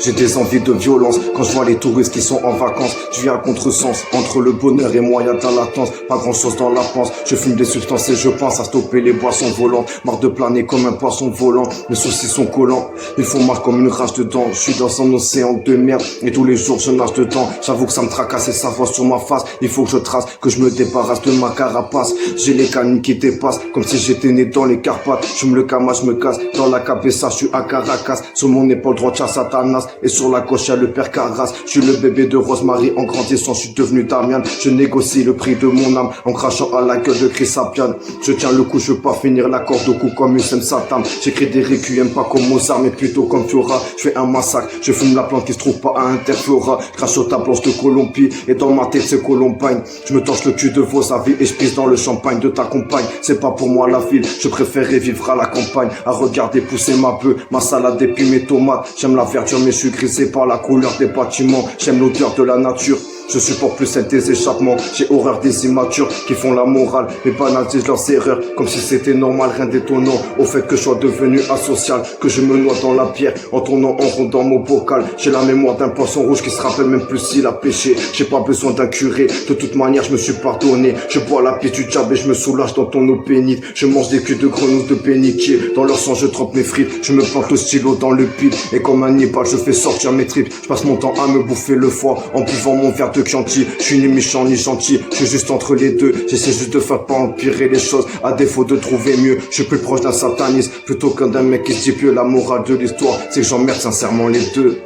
J'ai des envies de violence quand je vois les touristes qui sont en vacances. Je vis à contresens, entre le bonheur et moi y'a de la latence. Pas grand chose dans la panse, je fume des substances et je pense à stopper les boissons volantes. Marre de planer comme un poisson volant, mes soucis sont collants. Ils font mal comme une rage dedans, je suis dans un océan de merde et tous les jours je nage dedans. J'avoue que ça me tracasse et ça voit sur ma face. Il faut que je trace, que je me débarrasse de ma carapace. J'ai les canines qui dépassent, comme si j'étais né dans les Carpates. Je me le cama, je me casse, dans la cabessa je suis à Caracas. Sur mon épaule droite y'a Satanas et sur la gauche y'a le père Carras. Je suis le bébé de Rosemary en grandissant, je suis devenu Damian. Je négocie le prix de mon âme en crachant à la gueule de Chris Sapian. Je tiens le coup, je veux pas finir la corde au cou comme Hussein Satam. J'écris des requiem pas comme Mozart mais plutôt comme Fiora. Je fais un massacre, je fume la plante qui se trouve pas à Interflora. Crache sur ta planche de Colombie et dans ma tête c'est Columbine. Je me torche le cul de vos avis et je pisse dans le champagne de ta compagne. C'est pas pour moi la ville, je préférerais vivre à la campagne, à regarder pousser ma bœuf, ma salade et puis mes tomates. J'aime la verdure mais je suis grisé par la couleur des bâtiments. J'aime l'odeur de la nature, je supporte plus celle des échappements. J'ai horreur des immatures qui font la morale mais banalisent leurs erreurs comme si c'était normal. Rien d'étonnant au fait que je sois devenu asocial, que je me noie dans la pierre en tournant en rond dans mon bocal. J'ai la mémoire d'un poisson rouge qui se rappelle même plus s'il a péché. J'ai pas besoin d'un curé, de toute manière je me suis pardonné. Je bois la pisse du diable et je me soulage dans ton eau bénite. Je mange des culs de grenouilles de bénitier, dans leur sang je trempe mes frites. Je me plante le stylo dans le pit et comme un nipal je fais sortir mes tripes. Je passe mon temps à me bouffer le foie en buvant mon verre de Chianti. Je suis ni méchant ni gentil, je suis juste entre les deux. J'essaie juste de faire pas empirer les choses à défaut de trouver mieux. Je suis plus proche d'un sataniste plutôt qu'un d'un mec qui stipule. La morale de l'histoire c'est que j'emmerde sincèrement les deux.